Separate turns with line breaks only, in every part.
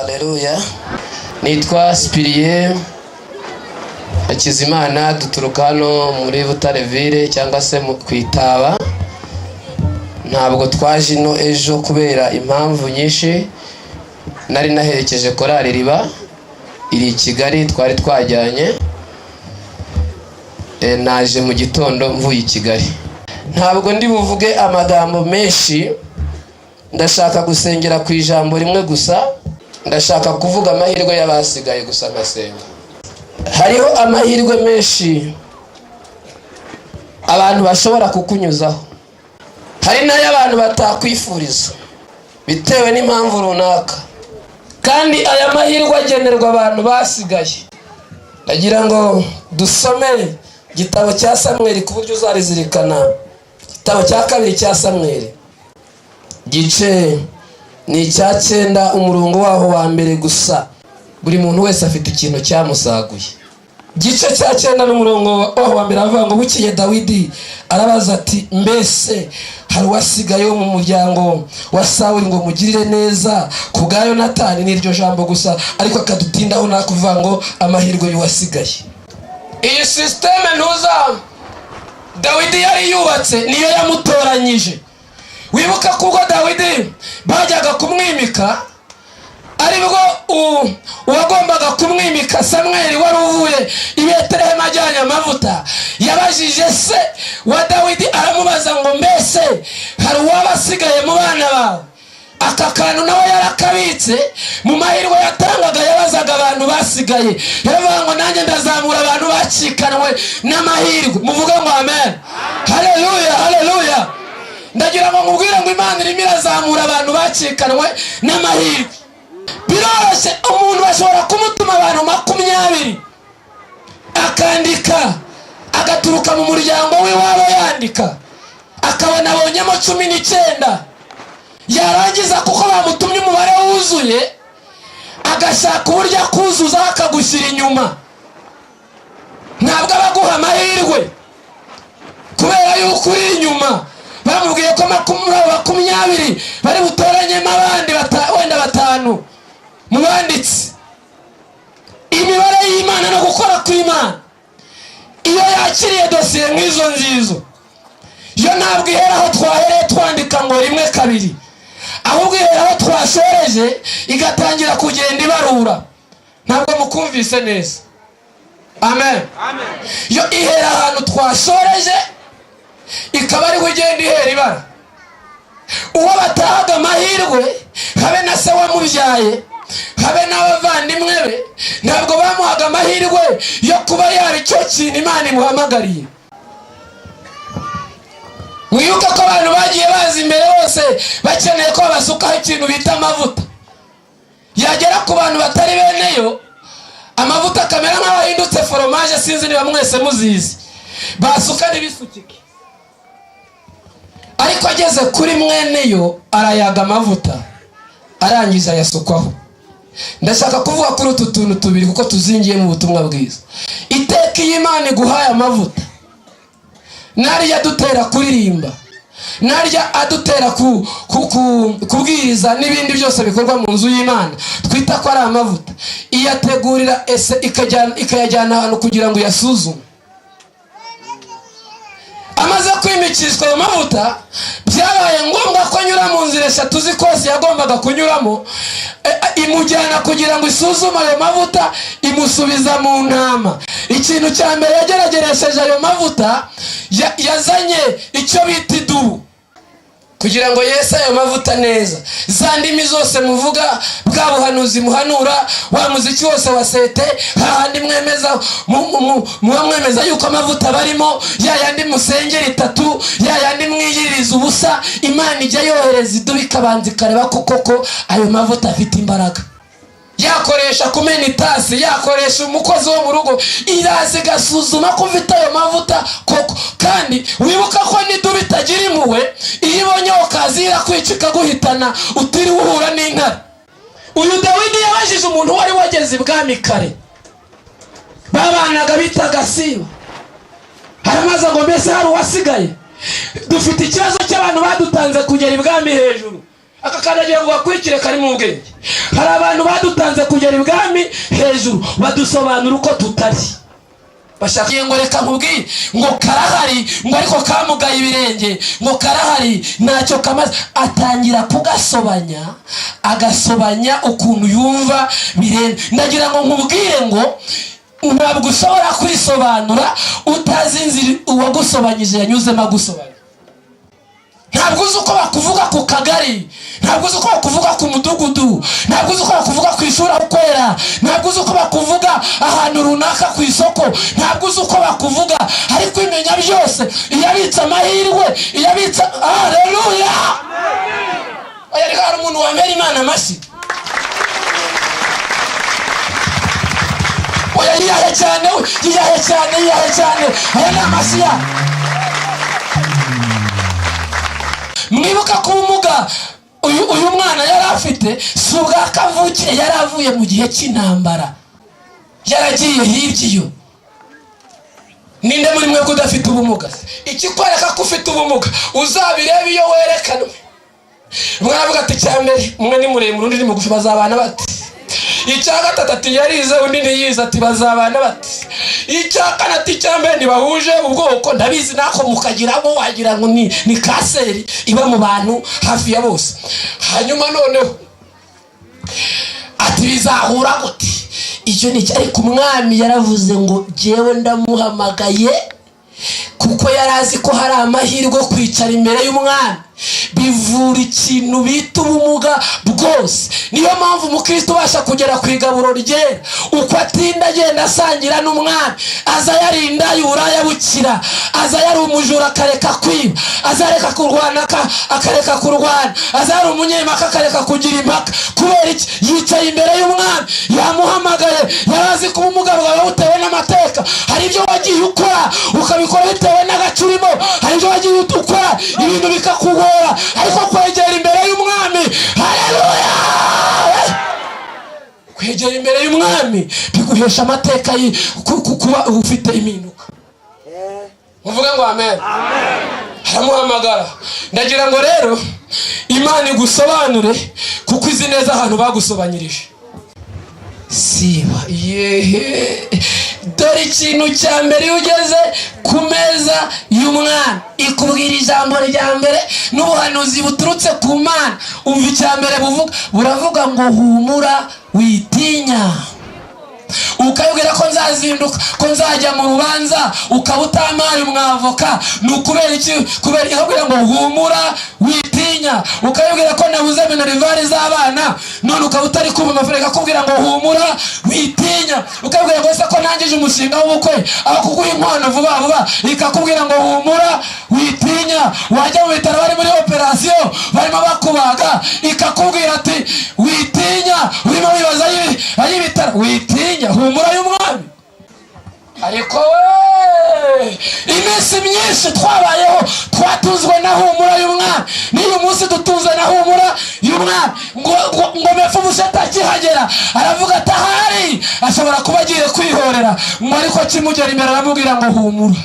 Haleluya. Nitwa Spiriye Hakizimana, duturuka hano muri Butareville cyangwa se mu Kwitaba. Ntabwo twaje no ejo kubera impamvu nyinshi. Nari naherekeje korali Riba iri Kigali, twari twajyanye. Naje mu gitondo mvuye Kigali. Ntabwo ndi buvuge amagambo menshi, ndashaka gusengera ku ijambo rimwe gusa. Ndashaka kuvuga amahirwe y'abasigaye gusa ngasenga. Hariho amahirwe menshi abantu bashobora kukunyuzaho, hari nayo abantu batakwifuriza bitewe n'impamvu runaka, kandi aya mahirwe agenerwa abantu basigaye. Ndagira ngo dusome igitabo cya Samweli ku buryo uzarizirikana. Igitabo cya kabiri cya Samweli, gice ni icya 9 umurongo waho wa mbere gusa. Buri muntu wese afite ikintu cyamusaguye. Gice cya 9 n'umurongo waho wa mbere avuga ngo bukiye Dawidi arabaza ati, mbese hari wasigaye mu muryango wa Sawuli ngo mugirire neza kubwa Yonatani? N'iryo jambo gusa, ariko akadutindaho nakuvuga ngo amahirwe y'uwasigaye. Iyi systeme ntuza Dawidi yari yubatse niyo yamutoranyije. Wibuka kuko Dawidi bajyaga kumwimika, aribwo uwagombaga kumwimika Samweli wari uvuye i Betelehemu ajyanye amavuta, yabajije se wa Dawidi aramubaza ngo mbese hari uwabasigaye mu bana bawe? Aka kantu nawe yarakabitse mu mahirwe yatangaga, yabazaga abantu basigaye. Yaravuga ngo nanjye ndazamura abantu bacikanwe n'amahirwe. Muvuga ngo amen. Haleluya, haleluya. Ndagira ngo nkubwire ngo Imana irimo irazamura abantu bacikanwe n'amahirwe. Biroroshye umuntu bashobora kumutuma abantu 20 akandika, agaturuka mu muryango w'iwabo yandika, akabona abonyemo 19. Yarangiza kuko bamutumye umubare wuzuye, agashaka uburyo akuzuza akagushyira inyuma. Ntabwo abaguha amahirwe kubera yuko uri inyuma. Bamubwiye ko 20 bari butoranyemo abandi wenda 5 mu banditsi. Imibare y'Imana no gukora kw'Imana iyo yakiriye dosiye nk'izo nzizo, yo ntabwo iheraho twahereye twandika ngo 1 2, ahubwo iheraho twashoreje igatangira kugenda ibarura. Ntabwo mukumvise neza? Amen, amen. Yo ihera ahantu twashoreje ikaba ari kugenda ihera ibara. Uwo batahaga amahirwe, habe na se wamubyaye, habe n'abavandimwe be, ntabwo bamuhaga amahirwe yo kuba yari cyo kintu Imana imuhamagariye. Wibuka ko abantu bagiye bazi imbere bose bakeneye ko basukaho ikintu bita amavuta. Yagera ku bantu batari beneyo, amavuta akamera nk'abahindutse foromaje. Sinzi niba mwese muzizi, basuka n'ibisukike. Ariko ageze kuri mweneyo arayaga amavuta, arangiza yasukwaho. Ndashaka kuvuga kuri utu tuntu tubiri kuko tuzingiye mu butumwa bwiza. Iteka y'Imana iguhaye amavuta, nari adutera kuririmba, nari adutera kubwiriza n'ibindi byose bikorwa mu nzu y'Imana, twita ko ari amavuta. Iyategurira ese ikayajyana ahantu kugira ngo yasuzume. Amaze kwimikishwa ayo mavuta, byabaye ngombwa ko anyura mu nzira 3 zikose yagombaga kunyuramo. Imujyana kugira ngo isuzume ayo mavuta, imusubiza mu ntama. Ikintu cya mbere yagerageresheje ayo mavuta, yazanye icyo bita idubu kugira ngo yese ayo mavuta neza. Za ndimi zose muvuga, bwa buhanuzi muhanura, wa muziki wose wa sete, hahandi mwemeza mwemeza yuko amavuta barimo, yayandi musengera 3, yayandi mwiyiriza ubusa, Imana ijya yohereza idubu ikabanza ikareba koko ayo mavuta afite imbaraga. Yakoresha kumena itasi, yakoresha umukozi wo mu rugo, irazi gasuzuma ko ufite ayo mavuta koko. Kandi wibuka ko n'idubu itagira impuhwe, iyo ibonye ukazira kwicika guhitana utiri uhura n'intare. Uyu Dawidi yabajije umuntu wari wageze ibwami kare, babanaga bitaga Siba. Haramaza ngo mbese hari uwasigaye? Dufite ikibazo cy'abantu badutanze kugera ibwami hejuru, akakandagira ngo bakwikire kari mu bwenge. hari abantu badutanze kugera ibwami hejuru badusobanura uko tutari. Bashaka ngo reka nkubwire ngo karahari ngo ariko kamugaye ibirenge ngo karahari ntacyo kamaze. Atangira kugasobanya agasobanya ukuntu yumva birenze. Ndagira ngo nkubwire ngo ntabwo ushobora kwisobanura utazi inzira uwagusobanyije yanyuzemo agusobanya. Ntabwo uzi uko bakuvuga ku kagari, ntabwo uzi uko bakuvuga ku mudugudu, ntabwo uzi uko bakuvuga ku ishuri aho ukorera, ntabwo uzi uko bakuvuga ahantu runaka ku isoko, ntabwo uzi uko bakuvuga. Ariko imenya byose iyo abitse amahirwe, iyo abitse haleluya. Oya reka hari umuntu wamera Imana amashyi. Oya yiyahe cyane, yiyahe cyane, yiyahe cyane. Aya ni amashyi ya. Mwibuka ko ubumuga uyu mwana yari afite si ubwa kavukire, yari avuye mu gihe cy'intambara, yaragiye hirya iyo. Ninde muri mwe kudafite ubumuga? Ikikwereka ko ufite ubumuga uzabireba iyo werekanwe. Mwavuga ati cyambere umwe ni muremure undi ni mugufi bazabana bati. Icya gatatu ati yarize undi ntiyize ati bazabana bati. Icya kane ati cyambere ntibahuje ubwoko ndabizi nako mukagiramo wagira ngo ni kaseri iba mu bantu hafi ya bose. Hanyuma noneho ati bizahura gute? Icyo ni cyari ku mwami yaravuze ngo jewe ndamuhamagaye kuko yarazi ko hari amahirwe kwicara imbere y'umwami bivura ikintu bita ubumuga bwose. Niyo mpamvu umukristo ubasha kugera ku igaburo ryera uko atinda agenda asangira n'umwami. Aza yarinda y'uburaya bukira, aza yari umujura akareka kwiba, aza reka kurwana akareka kurwana, aza yari umunyempaka akareka kugira impaka. Kubera iki? Yicaye imbere y'umwami, yamuhamagaye, yarazi ko ubumuga bwawe butewe n'amateka. Hari ibyo wagiye ukora ukabikora bitewe n'agace urimo, hari ibyo wagiye ukora ibintu bikakugora, ariko kwegera imbere y'umwami, haleluya, kwegera imbere y'umwami biguhesha amateka kuba ufite impinduka. Muvuga ngo amen. Haramuhamagara. Ndagira ngo rero Imana igusobanure kuko izi neza ahantu bagusobanyirije. Siba yehe. Dore ikintu cya mbere iyo ugeze ku meza y'umwana ikubwira ijambo rya mbere n'ubuhanuzi buturutse ku Mana. Umva icya mbere buravuga ngo humura witinya. Ukabwira ko nzazinduka, ko nzajya mu rubanza, ukaba utamari umwavoka. Ni ukubera iki? Kubera ikabwira ngo humura witinya. Ukabwira ko nabuze minerivare z'abana, none ukaba utari kumva amafaranga, akubwira ngo humura witinya. Ukabwira ngo se ko nangije umushinga w'ubukwe aho kuguha inkwano vuba vuba, ikakubwira ngo humura witinya. Wajya mu bitaro bari muri operasiyo barimo bakubaga, ikakubwira ati witinya. Urimo wibaza ay'ibitaro, witinya, humura y'umwami. Ariko we iminsi myinshi twabayeho twatuzwe na humura y'umwami. Niyo munsi dutuze na humura y'umwami. Ngo Mefibosheti akihagera aravuga ati ahari ashobora kuba agiye kwihorera, ngo ariko kimugera imbere aramubwira ngo humura.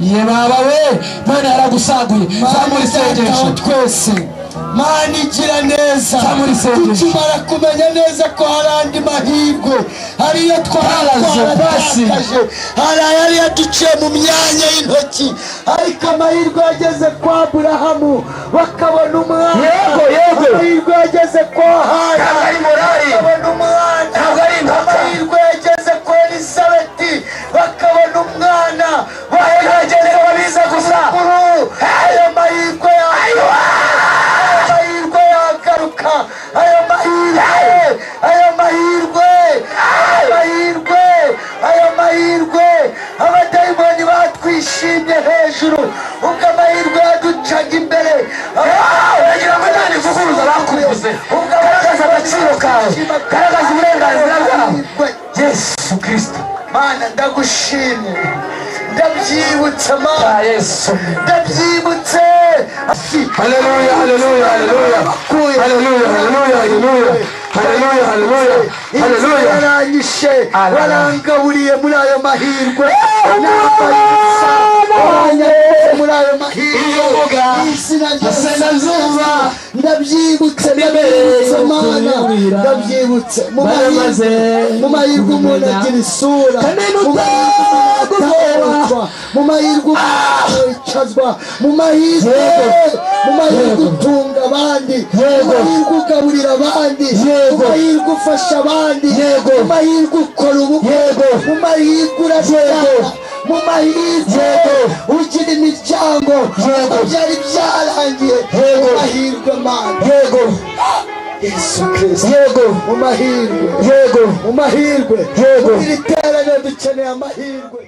Ye baba we, Mana yaragusaguye. Zamura isengesho twese. Mana igira neza, tumara kumenya neza ko hari andi mahirwe, hariyo twarakaje, hari yari yaduciye mu myanya y'intoki, ariko amahirwe yageze kwa Aburahamu bakabona umwana. Yego amahirwe yageze kwa Hana bakabona umwana. Amahirwe yageze kwa Elisabeti bakabona umwana. Bahageze babiza gusa ayo mahirwe ayo mahirwe abadayimoni batwishimye hejuru, ubwo amahirwe yaducaga imbere. Uragira ngo Imana ivuguruza abakubuze, garagaza agaciro kawe, garagaza uburenganzira bwawe. Yesu Kristo, Mana ndagushimye, ndabyibutse Mana Yesu, ndabyibutse. Haleluya, haleluya, haleluya, haleluya, haleluya, haleluya, haleluya, haleluya, haleluya. Waranyishe, warangaburiye muri ayo mahirwe.
muri ayo mahirwe izina ry'Isengazuba ndabyibutse Mana ndabyibutse mu mahirwe umuntu agira isura mu mahirwe ukazwa mu mahirwe utunga abandi mu mahirwe ugaburira abandi mu mahirwe ufasha abandi mu mahirwe ukora ubukwe mu mahirwe urabyara mu mahirwe ugira imiryango byari byarangiye mu mahirwe Mana Yesu Kristo mu mahirwe mu iri teraniro dukeneye amahirwe.